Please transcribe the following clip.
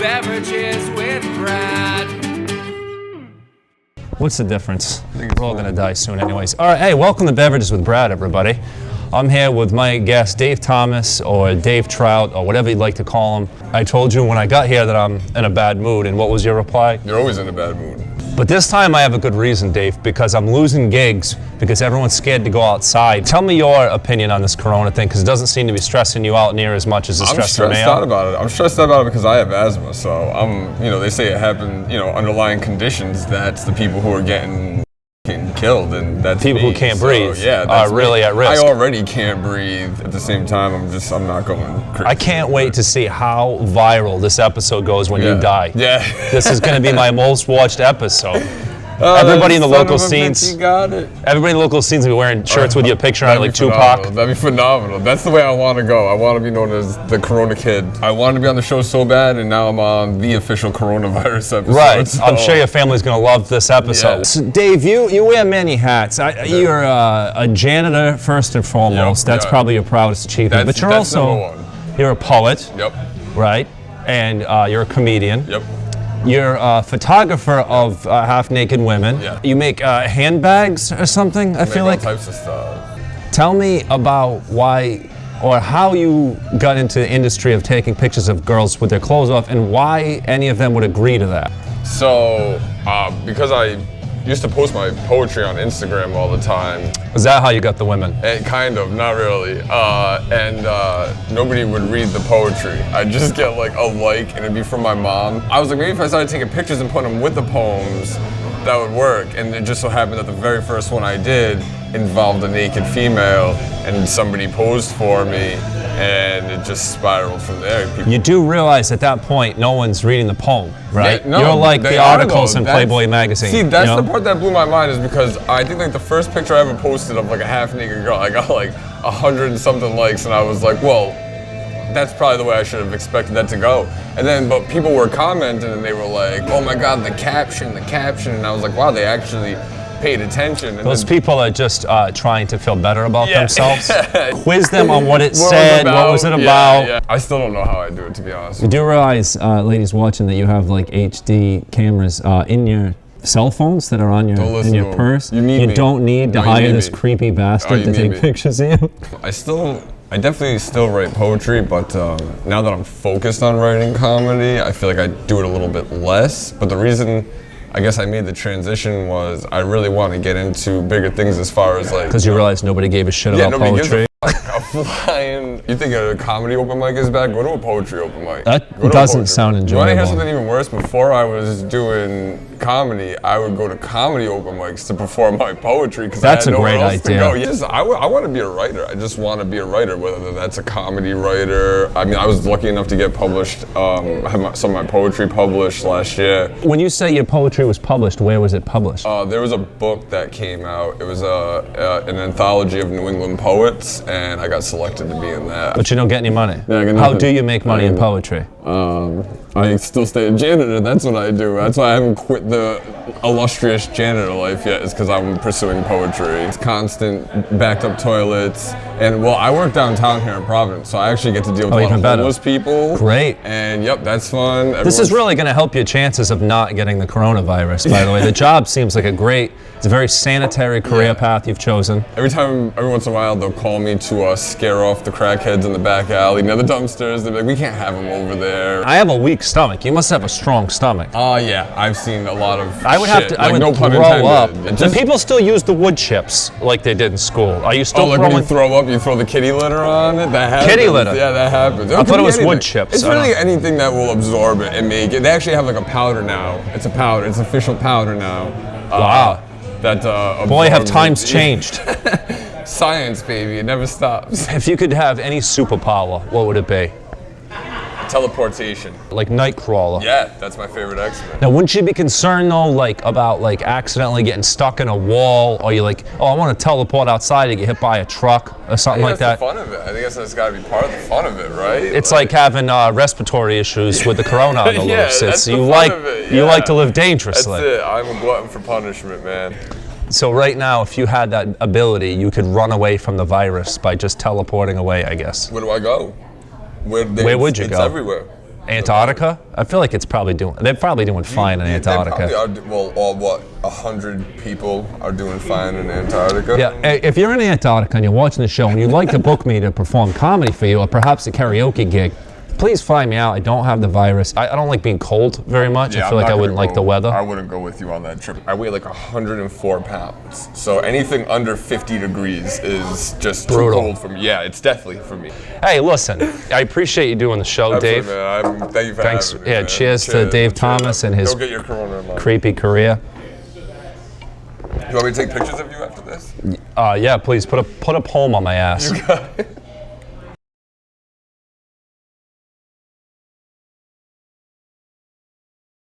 Beverages with Brad. What's the difference? We're all gonna die soon anyways. All right, hey, welcome to Beverages with Brad, everybody. I'm here with my guest, Dave Thomas, or Dave Trout, or whatever you'd like to call him. I told you when I got here that I'm in a bad mood, and what was your reply? You're always in a bad mood. But this time I have a good reason, Dave, because I'm losing gigs because everyone's scared to go outside. Tell me your opinion on this corona thing, because it doesn't seem to be stressing you out near as much as it's stressing me out. I'm stressed out about it. I'm stressed out about it because I have asthma, so they say it happened, underlying conditions, that's the people who are getting killed, and that's people who can't breathe are really at risk. I already can't breathe. At the same time, I'm not going crazy. I can't wait to see how viral this episode goes when you die. Yeah. This is going to be my most watched episode. Everybody in the local scenes. You got it. Everybody in the local scenes will be wearing shirts with your picture on it, like Tupac. That'd be phenomenal. That's the way I want to go. I want to be known as the Corona Kid. I wanted to be on the show so bad, and now I'm on the official coronavirus episode. Right. So. I'm sure your family's going to love this episode. Yeah. So Dave, you wear many hats. You're a janitor first and foremost. That's probably your proudest achievement. But you're also you're a poet. Yep. Right. And you're a comedian. Yep. You're a photographer of half-naked women. Yeah. You make handbags or something, I feel like. All types of stuff. Tell me about why or how you got into the industry of taking pictures of girls with their clothes off, and why any of them would agree to that. So, because I used to post my poetry on Instagram all the time. Is that how you got the women? Kind of, not really. And nobody would read the poetry. I'd just get like a like, and it'd be from my mom. I was like, maybe if I started taking pictures and putting them with the poems, that would work. And it just so happened that the very first one I did involved a naked female, and somebody posed for me, and it just spiraled from there. You do realize at that point no one's reading the poem, right? Yeah, no, you're like the articles in Playboy magazine. See, that's the part that blew my mind, is because I think like the first picture I ever posted of like a half-naked girl, I got like 100 and something likes, and I was like, well, that's probably the way I should have expected that to go. And then, but people were commenting, and they were like, oh my God, the caption, and I was like, wow, they actually paid attention. And those people are just trying to feel better about themselves. Quiz them on what it said, what was it about. Yeah. I still don't know how I do it, to be honest. You do realize, ladies watching, that you have like HD cameras in your cell phones that are on your in your purse. You don't need to hire this creepy bastard to take pictures of you. I definitely still write poetry, but now that I'm focused on writing comedy, I feel like I do it a little bit less. But the reason I guess I made the transition was I really want to get into bigger things, as far as like... Because you realized nobody gave a shit about poetry? You think a comedy open mic is bad? Go to a poetry open mic. That doesn't sound enjoyable. You want to hear something even worse? Before I was doing comedy, I would go to comedy open mics to perform my poetry, because I had nowhere else to go. Yes, I want to be a writer. I just want to be a writer, whether that's a comedy writer. I mean, I was lucky enough to get published, have some of my poetry published last year. When you say your poetry was published, where was it published? There was a book that came out. It was an anthology of New England poets, and I got selected to be in that. But you don't get any money. Yeah, I get nothing. How do you make money in poetry? I still stay a janitor. That's what I do. That's why I haven't quit the illustrious janitor life yet, is because I'm pursuing poetry. It's constant backed up toilets. And well, I work downtown here in Providence, so I actually get to deal with a lot of homeless people. Great. And yep, that's fun. This is really going to help your chances of not getting the coronavirus, by the way. The job seems like it's a very sanitary career path you've chosen. Every once in a while, they'll call me to scare off the crackheads in the back alley near the dumpsters. They'll be like, we can't have them over there. I have a weak stomach. You must have a strong stomach. Yeah, I've seen a lot of I would no pun throw intended. up. Do people still use the wood chips like they did in school? Are you still like when you throw up, you throw the kitty litter on it? That happens. Kitty litter? Yeah, that happens. I thought it was wood chips. It's really anything that will absorb it and make it. They actually have like a powder now. It's a powder. It's official powder now. Wow. Boy, have times changed. Science, baby. It never stops. If you could have any superpower, what would it be? Teleportation. Like Nightcrawler. Yeah, that's my favorite X-Men. Now, wouldn't you be concerned though, about accidentally getting stuck in a wall, or you're like, oh, I want to teleport outside and get hit by a truck or something like that? That's the fun of it. I think that's got to be part of the fun of it, right? It's like having respiratory issues with the corona on the loose. That's the you fun like of it. you like to live dangerously. That's it. I'm a glutton for punishment, man. So right now, if you had that ability, you could run away from the virus by just teleporting away, I guess. Where do I go? Where would you go? It's everywhere. Antarctica? I feel like it's probably they're probably doing fine in Antarctica. They probably are, all 100 people are doing fine in Antarctica. Yeah, if you're in Antarctica and you're watching the show and you'd like to book me to perform comedy for you or perhaps a karaoke gig, please fly me out. I don't have the virus. I don't like being cold very much. I feel like I wouldn't like the weather. I wouldn't go with you on that trip. I weigh like 104 pounds. So anything under 50 degrees is just brutal. Too cold for me. Yeah, it's definitely for me. Hey, listen, I appreciate you doing the show, Absolutely, Dave. Man. Thank you for having me. Yeah, man. cheers to Dave Thomas and his Go get your corona, man. creepy career. You want me to take pictures of you after this? Yeah, please put a poem on my ass. You got it.